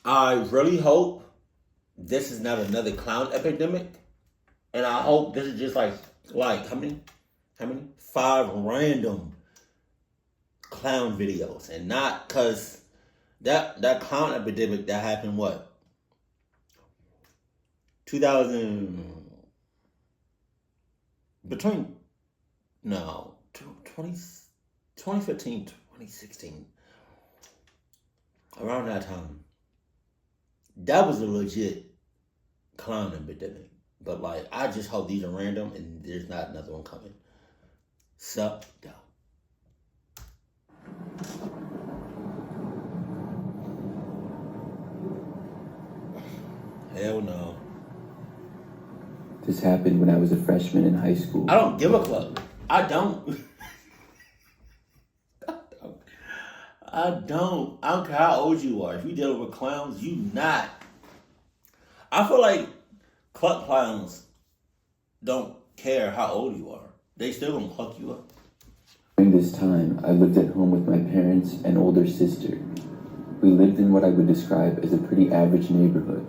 I really hope this is not another clown epidemic, and I hope this is just like how many 5 random clown videos, and not because that clown epidemic that happened what 2000 between no 20, 2015 2016 around that time. That was a legit clown epidemic. But I just hope these are random and there's not another one coming. Sup, though. Hell no. This happened when I was a freshman in high school. I don't give a fuck. I don't. I don't care how old you are. If you dealing with clowns, you not. I feel like cluck clowns don't care how old you are. They still gonna pluck you up. During this time, I lived at home with my parents and older sister. We lived in what I would describe as a pretty average neighborhood.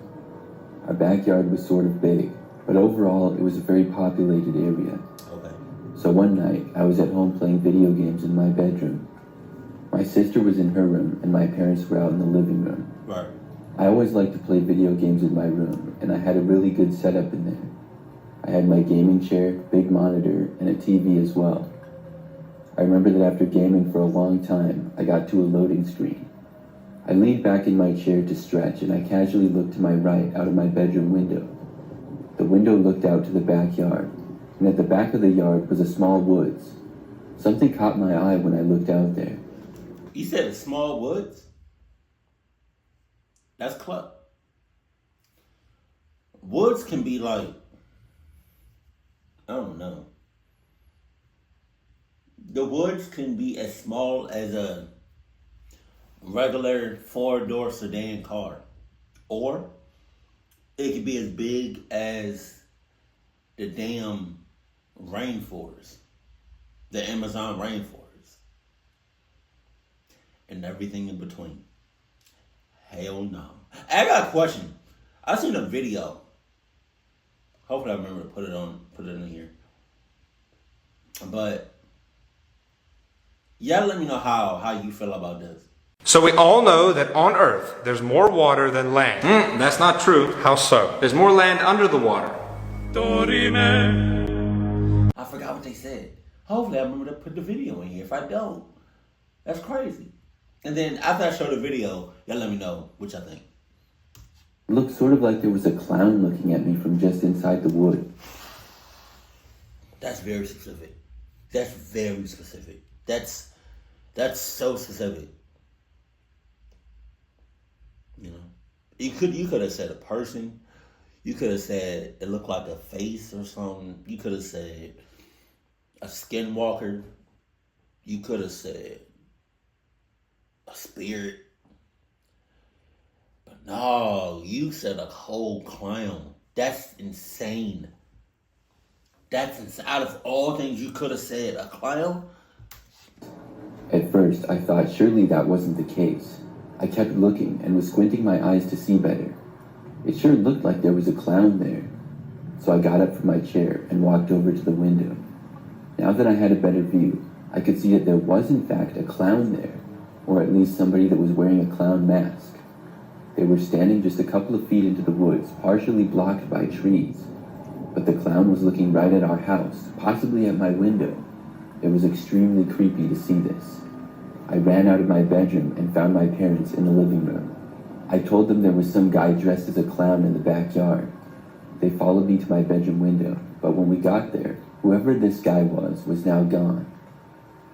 Our backyard was sort of big, but overall it was a very populated area. Okay. So one night, I was at home playing video games in my bedroom. My sister was in her room, and my parents were out in the living room. Right. I always liked to play video games in my room, and I had a really good setup in there. I had my gaming chair, big monitor, and a TV as well. I remember that after gaming for a long time, I got to a loading screen. I leaned back in my chair to stretch, and I casually looked to my right out of my bedroom window. The window looked out to the backyard, and at the back of the yard was a small woods. Something caught my eye when I looked out there. You said a small woods? That's cluck. Woods can be I don't know. The woods can be as small as a regular 4-door sedan car. Or it could be as big as the damn rainforest. The Amazon rainforest. And everything in between. Hell no. I got a question. I seen a video. Hopefully I remember to put it in here. But y'all let me know how you feel about this. So we all know that on Earth, there's more water than land. That's not true. How so? There's more land under the water. I forgot what they said. Hopefully I remember to put the video in here. If I don't, that's crazy. And then after I show the video, y'all let me know what y'all think. It looked sort of like there was a clown looking at me from just inside the wood. That's very specific. That's very specific. That's so specific. You know, you could have said a person. You could have said it looked like a face or something. You could have said a skinwalker. You could have said a spirit. But no, you said a whole clown. That's insane. Out of all things you could have said, a clown? At first, I thought surely that wasn't the case. I kept looking and was squinting my eyes to see better. It sure looked like there was a clown there. So I got up from my chair and walked over to the window. Now that I had a better view, I could see that there was in fact a clown there, or at least somebody that was wearing a clown mask. They were standing just a couple of feet into the woods, partially blocked by trees. But the clown was looking right at our house, possibly at my window. It was extremely creepy to see this. I ran out of my bedroom and found my parents in the living room. I told them there was some guy dressed as a clown in the backyard. They followed me to my bedroom window, but when we got there, whoever this guy was now gone.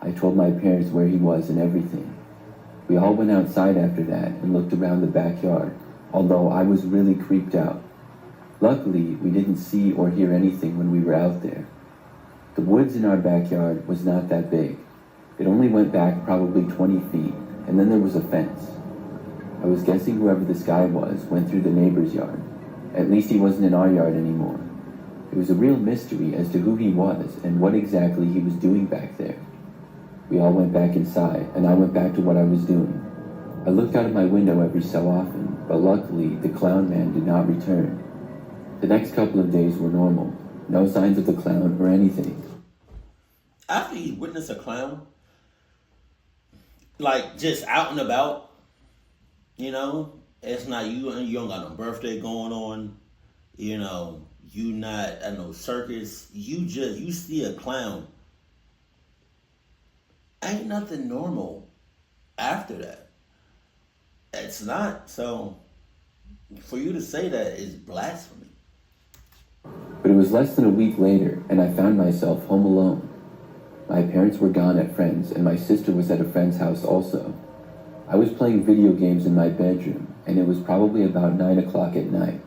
I told my parents where he was and everything. We all went outside after that and looked around the backyard, although I was really creeped out. Luckily, we didn't see or hear anything when we were out there. The woods in our backyard was not that big. It only went back probably 20 feet, and then there was a fence. I was guessing whoever this guy was went through the neighbor's yard. At least he wasn't in our yard anymore. It was a real mystery as to who he was and what exactly he was doing back there. We all went back inside, and I went back to what I was doing. I looked out of my window every so often, but luckily the clown man did not return. The next couple of days were normal. No signs of the clown or anything. After you witness a clown, like just out and about, you know, it's not you don't got no birthday going on, you know, you not at no circus, you see a clown. Ain't nothing normal after that. It's not. So for you to say that is blasphemy. But it was less than a week later, and I found myself home alone. My parents were gone at friends, and my sister was at a friend's house also. I was playing video games in my bedroom, and it was probably about 9 o'clock at night.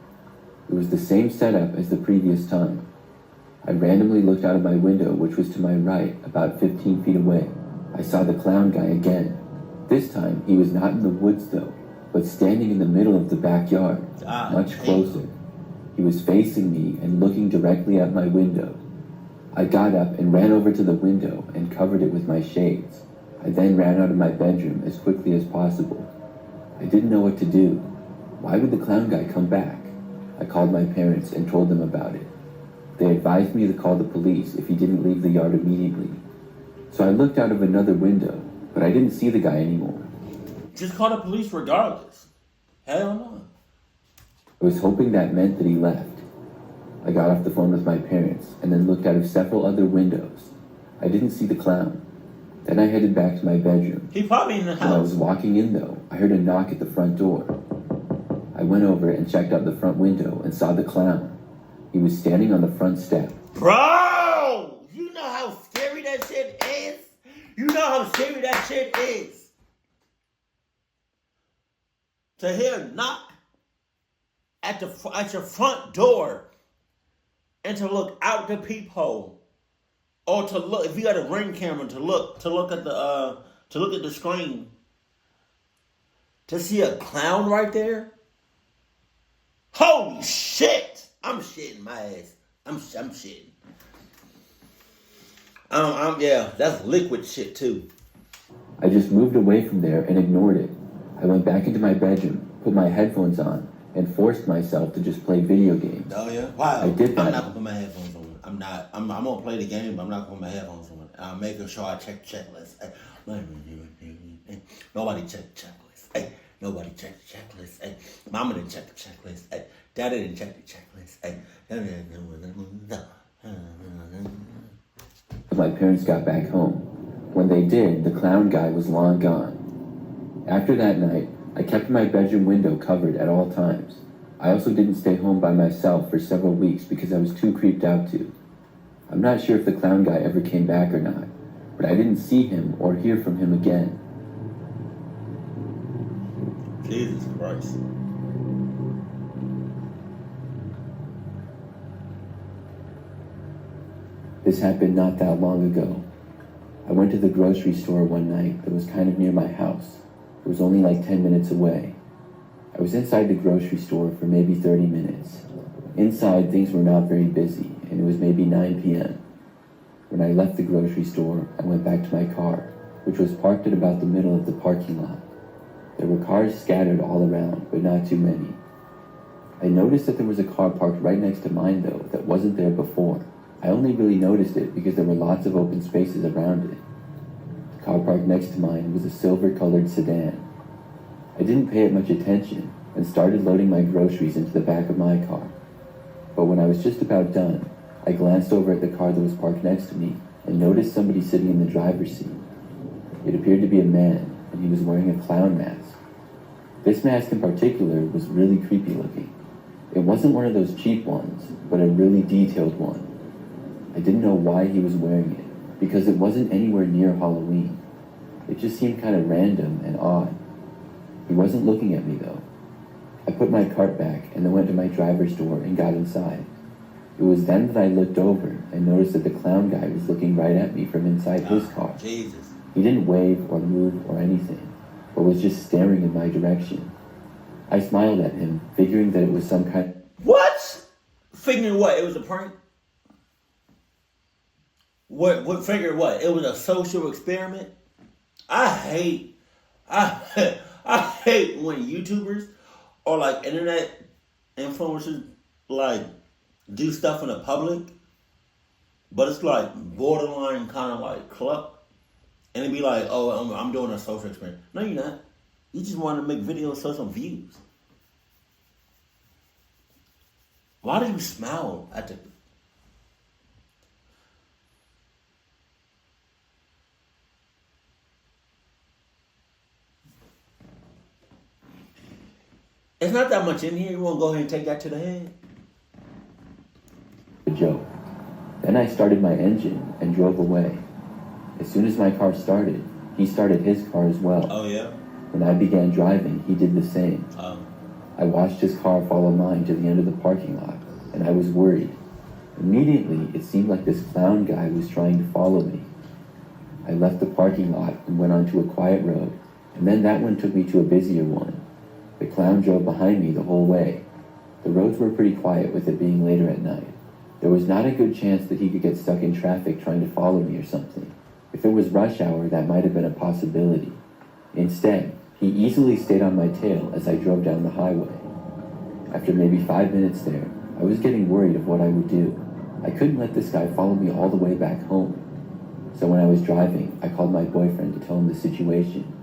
It was the same setup as the previous time. I randomly looked out of my window, which was to my right, about 15 feet away. I saw the clown guy again. This time, he was not in the woods though, but standing in the middle of the backyard, much closer. He was facing me and looking directly at my window. I got up and ran over to the window and covered it with my shades. I then ran out of my bedroom as quickly as possible. I didn't know what to do. Why would the clown guy come back? I called my parents and told them about it. They advised me to call the police if he didn't leave the yard immediately. So I looked out of another window, but I didn't see the guy anymore. Just call the police regardless. Hell no. I was hoping that meant that he left. I got off the phone with my parents and then looked out of several other windows. I didn't see the clown. Then I headed back to my bedroom. He probably in the house. When I was walking in though, I heard a knock at the front door. I went over and checked out the front window and saw the clown. He was standing on the front step. Bro! You know how scary that shit is? You know how scary that shit is? To hear a knock at your front door and to look out the peephole, or to look, if you got a ring camera, to look at the screen, to see a clown right there. Holy shit! I'm shitting my ass. I'm shitting. Yeah, that's liquid shit too. I just moved away from there and ignored it. I went back into my bedroom, put my headphones on, and forced myself to just play video games. Oh yeah? Wow. I did that. I'm not gonna put my headphones on. I'm gonna play the game, but I'm not gonna put my headphones on. I'm making sure I check the checklist. Hey, nobody check the checklist. Hey, nobody check the checklist. Hey, mama didn't check the checklist. Hey, daddy didn't check the checklist. Hey, my parents got back home. When they did, the clown guy was long gone. After that night, I kept my bedroom window covered at all times. I also didn't stay home by myself for several weeks because I was too creeped out to. I'm not sure if the clown guy ever came back or not, but I didn't see him or hear from him again. Jesus Christ. This happened not that long ago. I went to the grocery store one night that was kind of near my house. It was only like 10 minutes away. I was inside the grocery store for maybe 30 minutes. Inside, things were not very busy, and it was maybe 9 p.m. When I left the grocery store, I went back to my car, which was parked at about the middle of the parking lot. There were cars scattered all around, but not too many. I noticed that there was a car parked right next to mine, though, that wasn't there before. I only really noticed it because there were lots of open spaces around it. The car parked next to mine was a silver-colored sedan. I didn't pay it much attention and started loading my groceries into the back of my car. But when I was just about done, I glanced over at the car that was parked next to me and noticed somebody sitting in the driver's seat. It appeared to be a man, and he was wearing a clown mask. This mask in particular was really creepy looking. It wasn't one of those cheap ones, but a really detailed one. I didn't know why he was wearing it, because it wasn't anywhere near Halloween. It just seemed kind of random and odd. He wasn't looking at me though. I put my cart back and then went to my driver's door and got inside. It was then that I looked over and noticed that the clown guy was looking right at me from inside his car. Jesus. He didn't wave or move or anything, but was just staring in my direction. I smiled at him, figuring that it was some kind... What? Figuring what? It was a prank? What figured what? It was a social experiment? I I hate when YouTubers or like internet influencers like do stuff in the public, but it's like borderline kind of like cluck, and it be like, oh, I'm doing a social experiment. No, you're not. You just want to make videos for some views. Why do you smile at the? It's not that much in here. You want to go ahead and take that to the head? A joke. Then I started my engine and drove away. As soon as my car started, he started his car as well. Oh, yeah? When I began driving, he did the same. I watched his car follow mine to the end of the parking lot, and I was worried. Immediately, it seemed like this clown guy was trying to follow me. I left the parking lot and went onto a quiet road, and then that one took me to a busier one. The clown drove behind me the whole way. The roads were pretty quiet with it being later at night. There was not a good chance that he could get stuck in traffic trying to follow me or something. If it was rush hour, that might have been a possibility. Instead, he easily stayed on my tail as I drove down the highway. After maybe 5 minutes there, I was getting worried of what I would do. I couldn't let this guy follow me all the way back home. So when I was driving, I called my boyfriend to tell him the situation.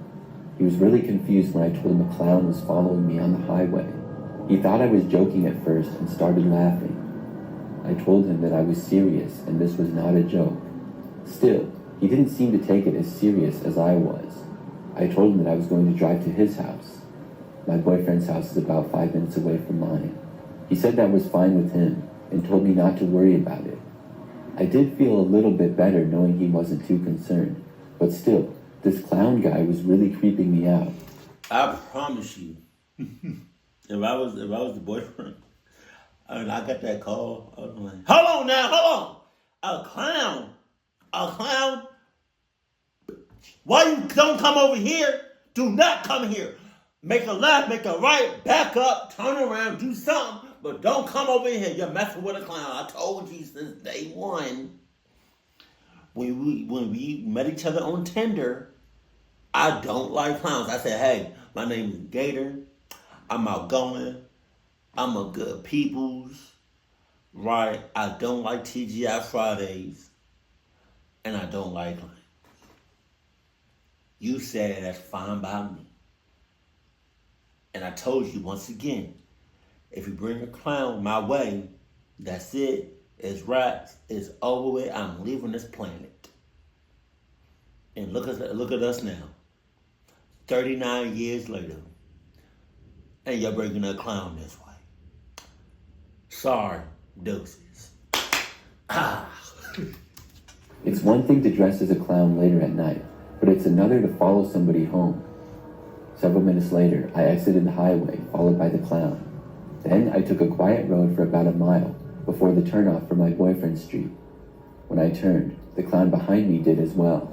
He was really confused when I told him a clown was following me on the highway. He thought I was joking at first and started laughing. I told him that I was serious and this was not a joke. Still, he didn't seem to take it as serious as I was. I told him that I was going to drive to his house. My boyfriend's house is about 5 minutes away from mine. He said that was fine with him and told me not to worry about it. I did feel a little bit better knowing he wasn't too concerned, but still, this clown guy was really creeping me out. I promise you, if I was the boyfriend, and I got that call, I was like, hold on, a clown, why you don't come over here? Do not come here. Make a left, make a right, back up, turn around, do something, but don't come over here. You're messing with a clown. I told you since day one. When we met each other on Tinder, I don't like clowns. I said, hey, my name is Gattor. I'm outgoing. I'm a good peoples. Right? I don't like TGI Fridays. And I don't like clowns. You said that's fine by me. And I told you once again, if you bring a clown my way, that's it. It's wraps. It's over with. I'm leaving this planet. And look at us now. 39 years later. And you're bringing a clown this way. Sorry, deuces. It's one thing to dress as a clown later at night, but it's another to follow somebody home. Several minutes later, I exited the highway, followed by the clown. Then I took a quiet road for about a mile before the turnoff for my boyfriend's street. When I turned, the clown behind me did as well.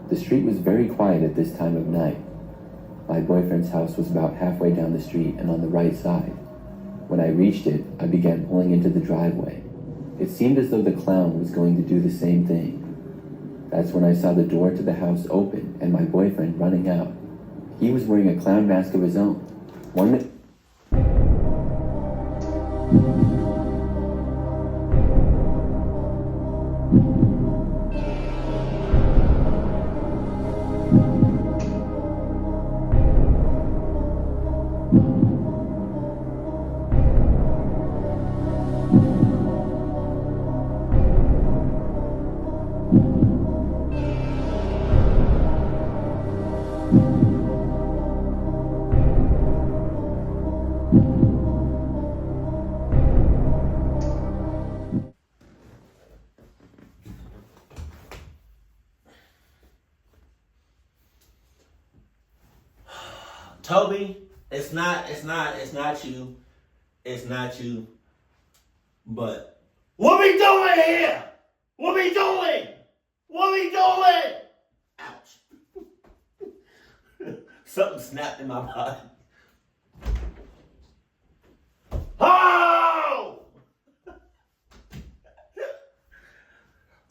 The street was very quiet at this time of night. My boyfriend's house was about halfway down the street and on the right side. When I reached it, I began pulling into the driveway. It seemed as though the clown was going to do the same thing. That's when I saw the door to the house open and my boyfriend running out. He was wearing a clown mask of his own. Toby, it's not you. It's not you. But what we doing here? What we doing? What we doing? Ouch. Something snapped in my body. Oh!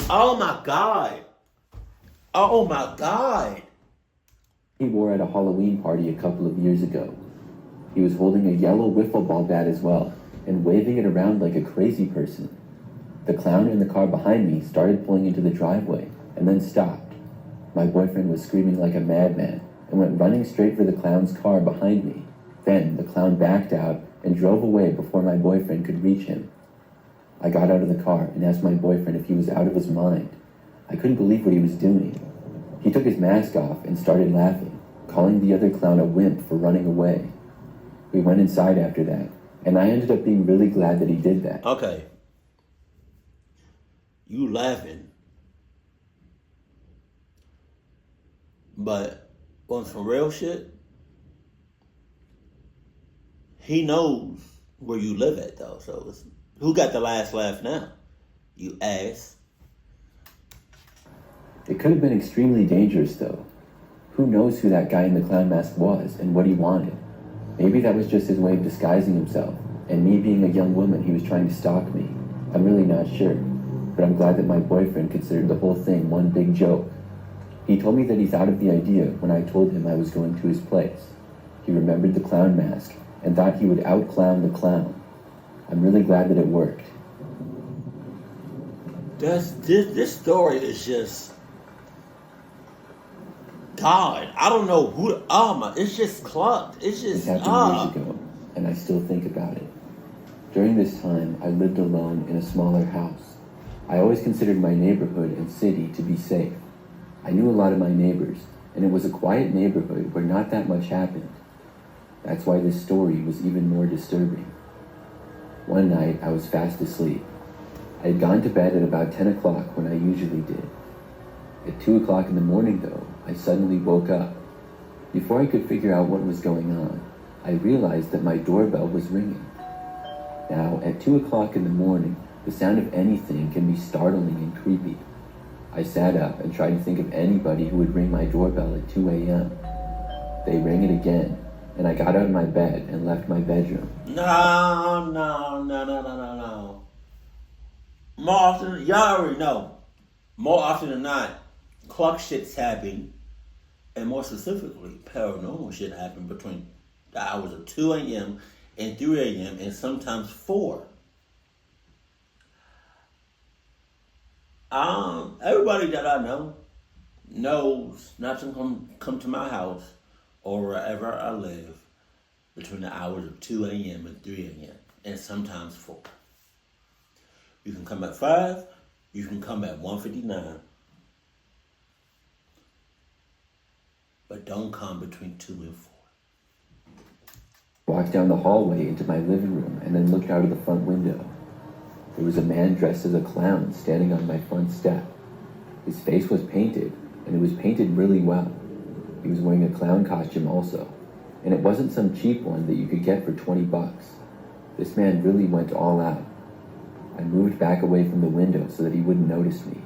Oh my God. Oh my God. he wore at a Halloween party a couple of years ago. He was holding a yellow wiffle ball bat as well, and waving it around like a crazy person. The clown in the car behind me started pulling into the driveway, and then stopped. My boyfriend was screaming like a madman, and went running straight for the clown's car behind me. Then the clown backed out and drove away before my boyfriend could reach him. I got out of the car and asked my boyfriend if he was out of his mind. I couldn't believe what he was doing. He took his mask off and started laughing, calling the other clown a wimp for running away. We went inside after that, and I ended up being really glad that he did that. Okay. You laughing. But on some real shit, he knows where you live at though. So who got the last laugh now? You ass. It could have been extremely dangerous though. Who knows who that guy in the clown mask was and what he wanted? Maybe that was just his way of disguising himself, and me being a young woman, he was trying to stalk me. I'm really not sure, but I'm glad that my boyfriend considered the whole thing one big joke. He told me that he thought of the idea when I told him I was going to his place. He remembered the clown mask and thought he would out-clown the clown. I'm really glad that it worked. This story is just God. I don't know who. Oh my! It's just clubbed. It's This just happened years ago, and I still think about it. During this time, I lived alone in a smaller house. I always considered my neighborhood and city to be safe. I knew a lot of my neighbors, and it was a quiet neighborhood where not that much happened. That's why this story was even more disturbing. One night, I was fast asleep. I had gone to bed at about 10 o'clock when I usually did. At 2 o'clock in the morning, though, I suddenly woke up. Before I could figure out what was going on, I realized that my doorbell was ringing. Now, at 2 o'clock in the morning, the sound of anything can be startling and creepy. I sat up and tried to think of anybody who would ring my doorbell at 2 a.m. They rang it again, and I got out of my bed and left my bedroom. no. More often, y'all already know. More often than not, clock shit's happen, and more specifically, paranormal shit happen between the hours of 2 a.m. and 3 a.m. and sometimes 4. Everybody that I know knows not to come to my house or wherever I live between the hours of 2 a.m. and 3 a.m. and sometimes 4. You can come at 5, you can come at 1:59, but don't come between 2 and 4. Walked down the hallway into my living room and then looked out of the front window. There was a man dressed as a clown standing on my front step. His face was painted, and it was painted really well. He was wearing a clown costume also, and it wasn't some cheap one that you could get for $20. This man really went all out. I moved back away from the window so that he wouldn't notice me.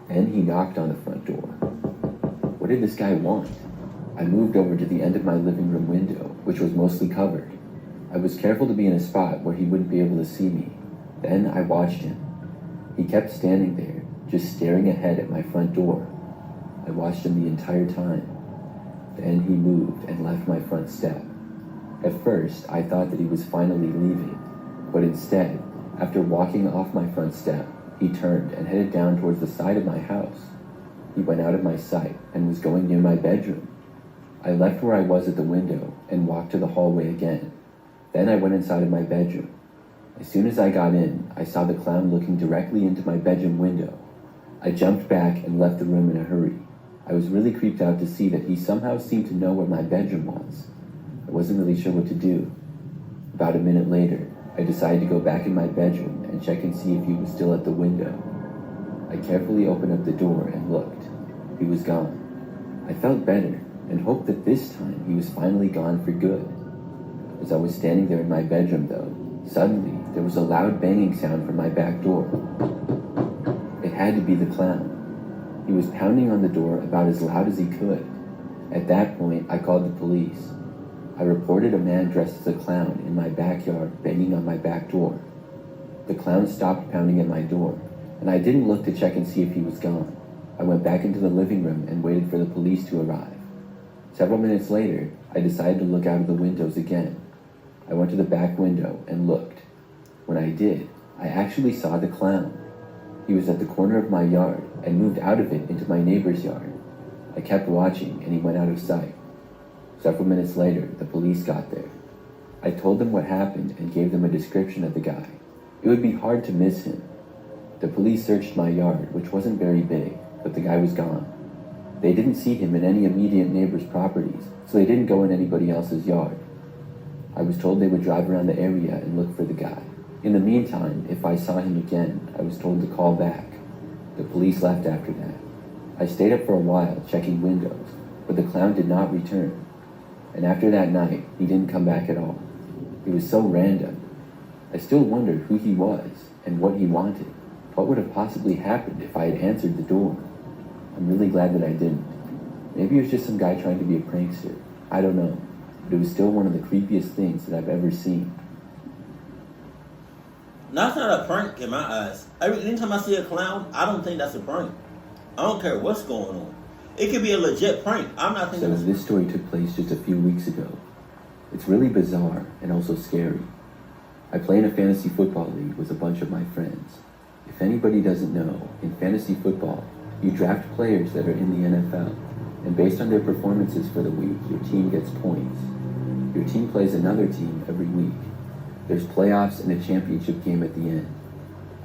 Then he knocked on the front door. What did this guy want? I moved over to the end of my living room window, which was mostly covered. I was careful to be in a spot where he wouldn't be able to see me. Then I watched him. He kept standing there, just staring ahead at my front door. I watched him the entire time. Then he moved and left my front step. At first, I thought that he was finally leaving, but instead, after walking off my front step, he turned and headed down towards the side of my house. He went out of my sight and was going near my bedroom. I left where I was at the window and walked to the hallway again. Then I went inside of my bedroom. As soon as I got in, I saw the clown looking directly into my bedroom window. I jumped back and left the room in a hurry. I was really creeped out to see that he somehow seemed to know where my bedroom was. I wasn't really sure what to do. About a minute later, I decided to go back in my bedroom and check and see if he was still at the window. I carefully opened up the door and looked. He was gone. I felt better and hoped that this time he was finally gone for good. As I was standing there in my bedroom though, suddenly there was a loud banging sound from my back door. It had to be the clown. He was pounding on the door about as loud as he could. At that point, I called the police. I reported a man dressed as a clown in my backyard banging on my back door. The clown stopped pounding at my door, and I didn't look to check and see if he was gone. I went back into the living room and waited for the police to arrive. Several minutes later, I decided to look out of the windows again. I went to the back window and looked. When I did, I actually saw the clown. He was at the corner of my yard and moved out of it into my neighbor's yard. I kept watching and he went out of sight. Several minutes later, the police got there. I told them what happened and gave them a description of the guy. It would be hard to miss him. The police searched my yard, which wasn't very big, but the guy was gone. They didn't see him in any immediate neighbors' properties, so they didn't go in anybody else's yard. I was told they would drive around the area and look for the guy. In the meantime, if I saw him again, I was told to call back. The police left after that. I stayed up for a while, checking windows, but the clown did not return. And after that night, he didn't come back at all. It was so random. I still wondered who he was and what he wanted. What would have possibly happened if I had answered the door? I'm really glad that I didn't. Maybe it was just some guy trying to be a prankster. I don't know. But it was still one of the creepiest things that I've ever seen. That's not a prank in my eyes. Anytime I see a clown, I don't think that's a prank. I don't care what's going on. It could be a legit prank. I'm not thinking. So this story took place just a few weeks ago. It's really bizarre and also scary. I play in a fantasy football league with a bunch of my friends. If anybody doesn't know, in fantasy football, you draft players that are in the NFL, and based on their performances for the week, your team gets points. Your team plays another team every week. There's playoffs and a championship game at the end.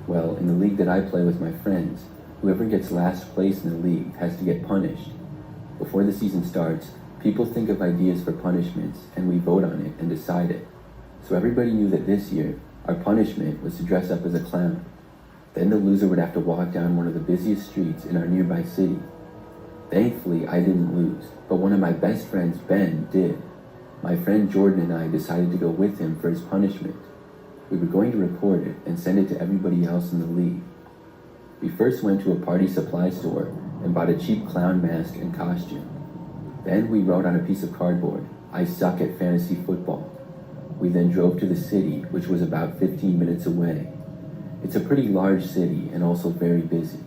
Well, in the league that I play with my friends, whoever gets last place in the league has to get punished. Before the season starts, people think of ideas for punishments, and we vote on it and decide it. So everybody knew that this year, our punishment was to dress up as a clown. Then the loser would have to walk down one of the busiest streets in our nearby city. Thankfully, I didn't lose, but one of my best friends, Ben, did. My friend Jordan and I decided to go with him for his punishment. We were going to record it and send it to everybody else in the league. We first went to a party supply store and bought a cheap clown mask and costume. Then we wrote on a piece of cardboard, "I suck at fantasy football." We then drove to the city, which was about 15 minutes away. It's a pretty large city and also very busy.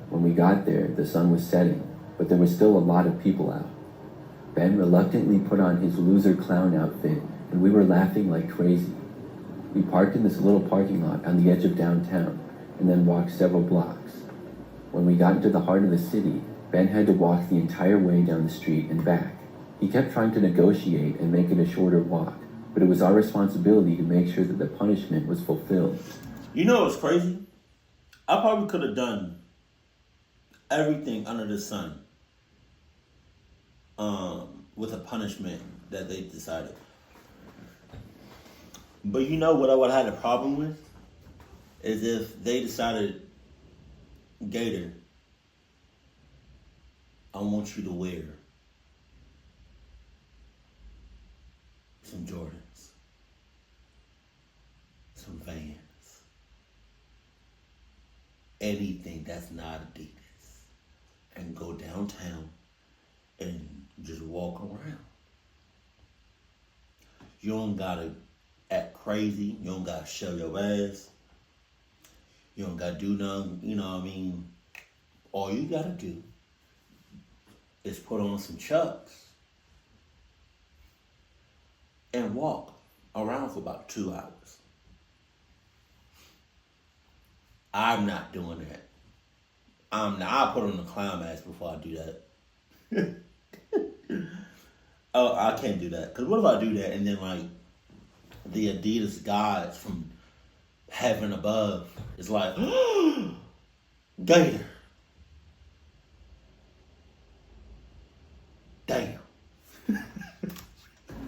When we got there, the sun was setting, but there was still a lot of people out. Ben reluctantly put on his loser clown outfit, and we were laughing like crazy. We parked in this little parking lot on the edge of downtown, and then walked several blocks. When we got into the heart of the city, Ben had to walk the entire way down the street and back. He kept trying to negotiate and make it a shorter walk, but it was our responsibility to make sure that the punishment was fulfilled. You know what's crazy? I probably could have done everything under the sun with a punishment that they decided. But you know what I would have had a problem with? Is if they decided, Gattor, I want you to wear some Jordans, some Vans, anything that's not Adidas, and go downtown and just walk around. You don't gotta act crazy. You don't gotta show your ass. You don't gotta do nothing, you know what I mean? All you gotta do is put on some Chucks and walk around for about 2 hours. I'm not doing that. I'll put on the clown mask before I do that. Oh, I can't do that. Because what if I do that and then, like, the Adidas gods from heaven above is like, Gattor. Damn.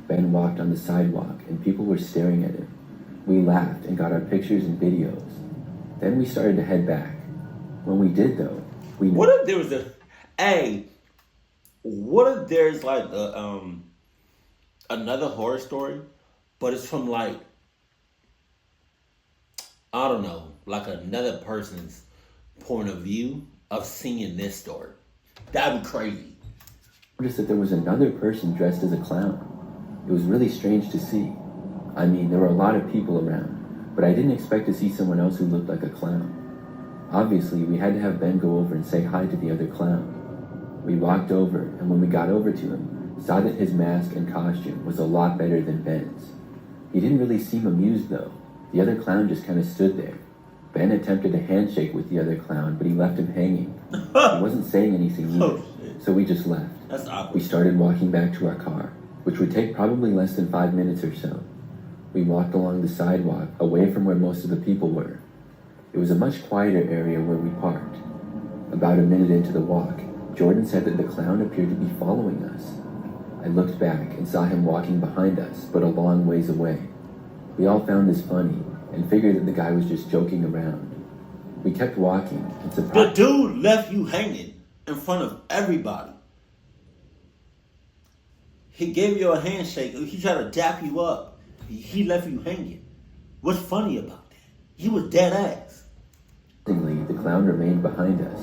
Ben walked on the sidewalk and people were staring at him. We laughed and got our pictures and videos. Then we started to head back. When we did, though, we... What if there was what if there's like another horror story, but it's from like, I don't know, like another person's point of view of seeing this story? That'd be crazy. I noticed that there was another person dressed as a clown. It was really strange to see. I mean, there were a lot of people around, but I didn't expect to see someone else who looked like a clown. Obviously, we had to have Ben go over and say hi to the other clown. We walked over, and when we got over to him, saw that his mask and costume was a lot better than Ben's. He didn't really seem amused though. The other clown just kind of stood there. Ben attempted a handshake with the other clown, but he left him hanging. He wasn't saying anything either, so we just left. That's awkward. We started walking back to our car, which would take probably less than 5 minutes or so. We walked along the sidewalk, away from where most of the people were. It was a much quieter area where we parked. About a minute into the walk, Jordan said that the clown appeared to be following us. I looked back and saw him walking behind us, but a long ways away. We all found this funny and figured that the guy was just joking around. We kept walking and The surprised. dude left you hanging in front of everybody. He gave you a handshake. He tried to dap you up. He left you hanging. What's funny about that? He was dead ass. Interestingly, the clown remained behind us.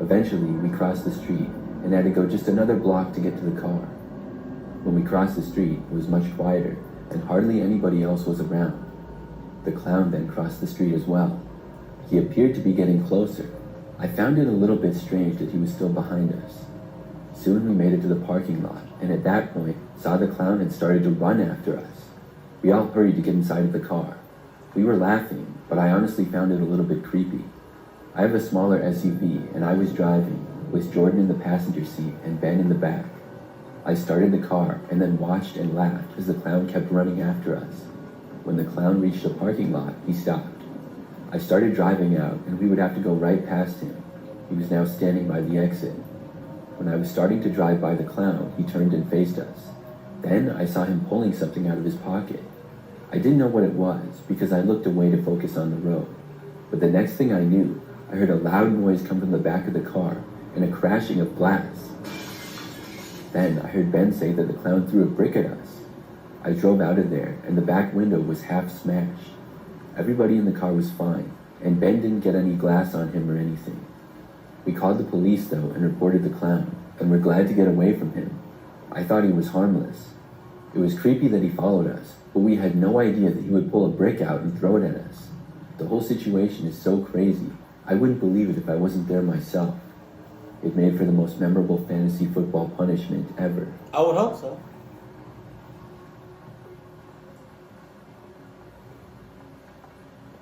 Eventually, we crossed the street and had to go just another block to get to the car. When we crossed the street, it was much quieter and hardly anybody else was around. The clown then crossed the street as well. He appeared to be getting closer. I found it a little bit strange that he was still behind us. Soon we made it to the parking lot, and at that point, saw the clown had started to run after us. We all hurried to get inside of the car. We were laughing, but I honestly found it a little bit creepy. I have a smaller SUV, and I was driving, with Jordan in the passenger seat and Ben in the back. I started the car and then watched and laughed as the clown kept running after us. When the clown reached the parking lot, he stopped. I started driving out, and we would have to go right past him. He was now standing by the exit. When I was starting to drive by the clown, he turned and faced us. Then I saw him pulling something out of his pocket. I didn't know what it was because I looked away to focus on the road. But the next thing I knew, I heard a loud noise come from the back of the car and a crashing of glass. Then I heard Ben say that the clown threw a brick at us. I drove out of there, and the back window was half smashed. Everybody in the car was fine, and Ben didn't get any glass on him or anything. We called the police, though, and reported the clown, and were glad to get away from him. I thought he was harmless. It was creepy that he followed us, but we had no idea that he would pull a brick out and throw it at us. The whole situation is so crazy. I wouldn't believe it if I wasn't there myself. It made for the most memorable fantasy football punishment ever. I would hope so.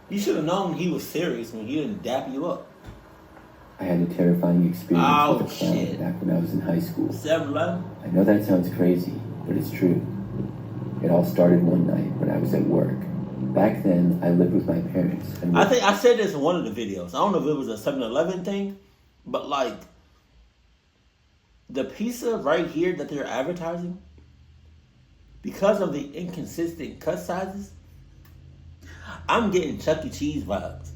You should have known he was serious when he didn't dap you up. I had a terrifying experience with a clown shit. back when I was in high school. 7-Eleven? I know that sounds crazy, but it's true. It all started one night when I was at work. Back then, I lived with my parents. And I think I said this in one of the videos. I don't know if it was a 7-Eleven thing, but like the pizza right here that they're advertising, because of the inconsistent cut sizes, I'm getting Chuck E. Cheese vibes.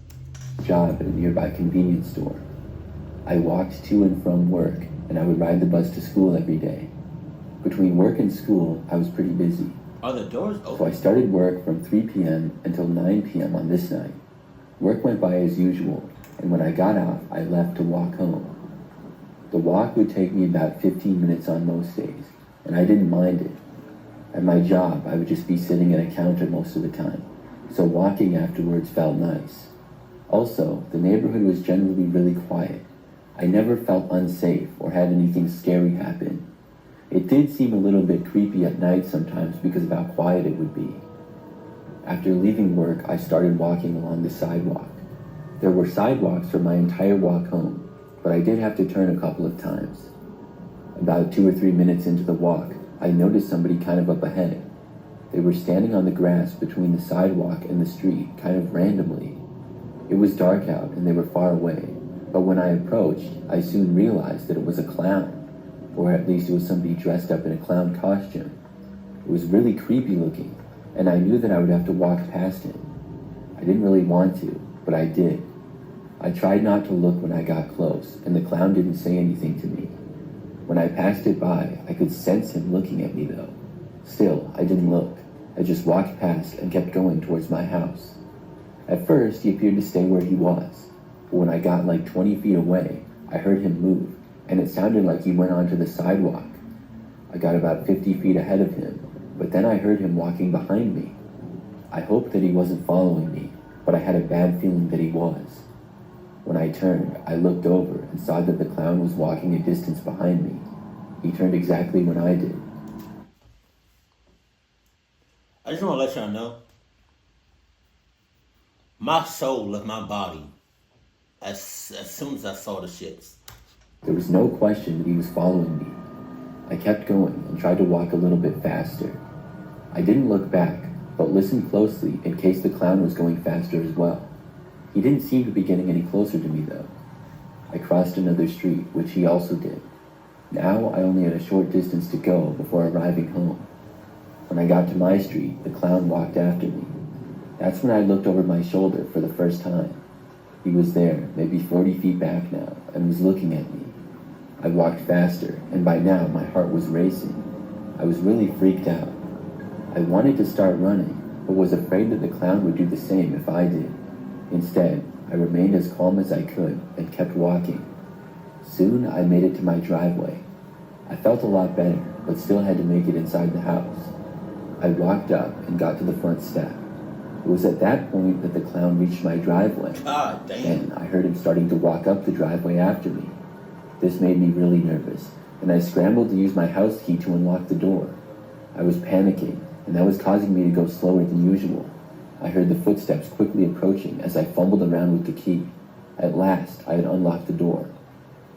job at a nearby convenience store. I walked to and from work, and I would ride the bus to school every day. Between work and school, I was pretty busy. Are the doors So I open? started work from 3 p.m. until 9 p.m. on this night. Work went by as usual, and when I got off, I left to walk home. The walk would take me about 15 minutes on most days, and I didn't mind it. At my job, I would just be sitting at a counter most of the time, so walking afterwards felt nice. Also, the neighborhood was generally really quiet. I never felt unsafe or had anything scary happen. It did seem a little bit creepy at night sometimes because of how quiet it would be. After leaving work, I started walking along the sidewalk. There were sidewalks for my entire walk home, but I did have to turn a couple of times. About 2 or 3 minutes into the walk, I noticed somebody kind of up ahead. They were standing on the grass between the sidewalk and the street, kind of randomly. It was dark out and they were far away, but when I approached, I soon realized that it was a clown, or at least it was somebody dressed up in a clown costume. It was really creepy looking, and I knew that I would have to walk past him. I didn't really want to, but I did. I tried not to look when I got close, and the clown didn't say anything to me. When I passed it by, I could sense him looking at me though. Still, I didn't look. I just walked past and kept going towards my house. At first, he appeared to stay where he was, but when I got like 20 feet away, I heard him move, and it sounded like he went onto the sidewalk. I got about 50 feet ahead of him, but then I heard him walking behind me. I hoped that he wasn't following me, but I had a bad feeling that he was. When I turned, I looked over and saw that the clown was walking a distance behind me. He turned exactly when I did. I just want to let y'all know, my soul left my body as soon as I saw the shits. There was no question that he was following me. I kept going and tried to walk a little bit faster. I didn't look back, but listened closely in case the clown was going faster as well. He didn't seem to be getting any closer to me though. I crossed another street, which he also did. Now I only had a short distance to go before arriving home. When I got to my street, the clown walked after me. That's when I looked over my shoulder for the first time. He was there, maybe 40 feet back now, and was looking at me. I walked faster, and by now my heart was racing. I was really freaked out. I wanted to start running, but was afraid that the clown would do the same if I did. Instead, I remained as calm as I could and kept walking. Soon I made it to my driveway. I felt a lot better, but still had to make it inside the house. I walked up and got to the front step. It was at that point that the clown reached my driveway. God damn. And I heard him starting to walk up the driveway after me. This made me really nervous, and I scrambled to use my house key to unlock the door. I was panicking, and that was causing me to go slower than usual. I heard the footsteps quickly approaching as I fumbled around with the key. At last, I had unlocked the door.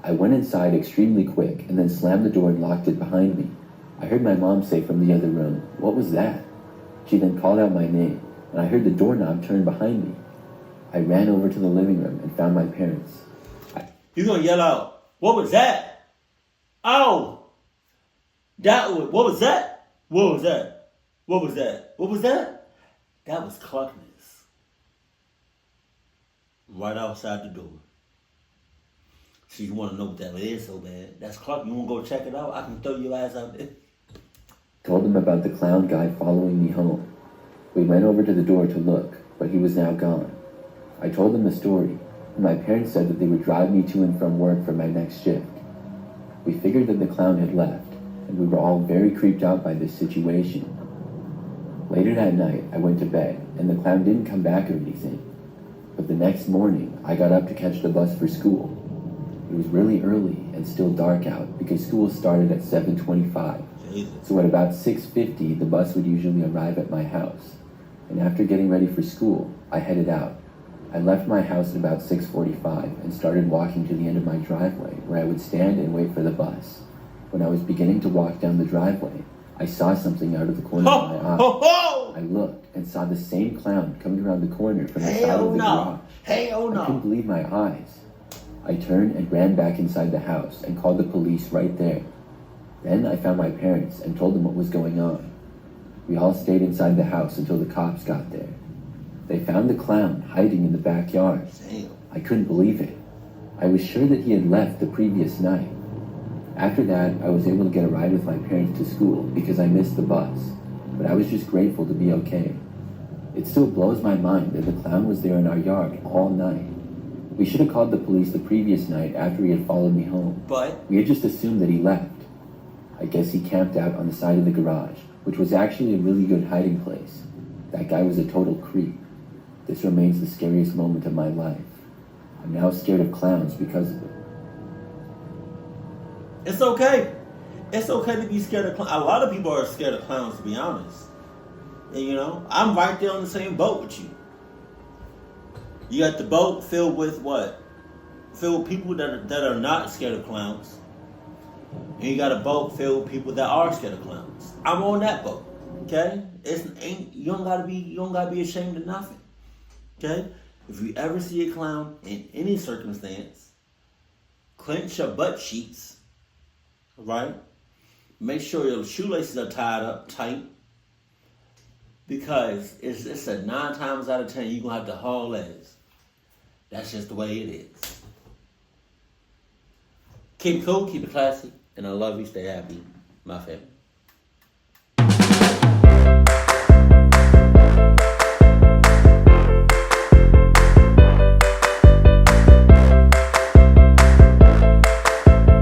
I went inside extremely quick and then slammed the door and locked it behind me. I heard my mom say from the other room, "What was that?" She then called out my name, and I heard the doorknob turn behind me. I ran over to the living room and found my parents. You gonna yell out, "What was that?" Oh! What was that? What was that? What was that? What was that? That was Cluckness. Right outside the door. So you wanna know what that is so bad. That's Cluck. You wanna go check it out? I can throw your ass out there. Told them about the clown guy following me home. We went over to the door to look, but he was now gone. I told them the story, and my parents said that they would drive me to and from work for my next shift. We figured that the clown had left, and we were all very creeped out by this situation. Later that night, I went to bed, and the clown didn't come back or anything. But the next morning, I got up to catch the bus for school. It was really early and still dark out because school started at 7:25. So at about 6:50, the bus would usually arrive at my house. And after getting ready for school, I headed out. I left my house at about 6:45 and started walking to the end of my driveway where I would stand and wait for the bus. When I was beginning to walk down the driveway, I saw something out of the corner of my eye. I looked and saw the same clown coming around the corner from the side of the garage. I couldn't believe my eyes. I turned and ran back inside the house and called the police right there. Then I found my parents and told them what was going on. We all stayed inside the house until the cops got there. They found the clown hiding in the backyard. I couldn't believe it. I was sure that he had left the previous night. After that, I was able to get a ride with my parents to school because I missed the bus, but I was just grateful to be okay. It still blows my mind that the clown was there in our yard all night. We should have called the police the previous night after he had followed me home. But we had just assumed that he left. I guess he camped out on the side of the garage, which was actually a really good hiding place. That guy was a total creep. This remains the scariest moment of my life. I'm now scared of clowns because of it. it's okay. It's okay to be scared of clowns. A lot of people are scared of clowns, to be honest. And you know, I'm right there on the same boat with you. You got the boat filled with what? Filled with people that are not scared of clowns. And you got a boat filled with people that are scared of clowns. I'm on that boat. Okay? You don't gotta be ashamed of nothing. Okay? If you ever see a clown in any circumstance, clench your butt cheeks. Right? Make sure your shoelaces are tied up tight. Because it's a 9 times out of 10 you're gonna have to haul legs. That's just the way it is. Keep it cool, keep it classy, and I love you. Stay happy, my family.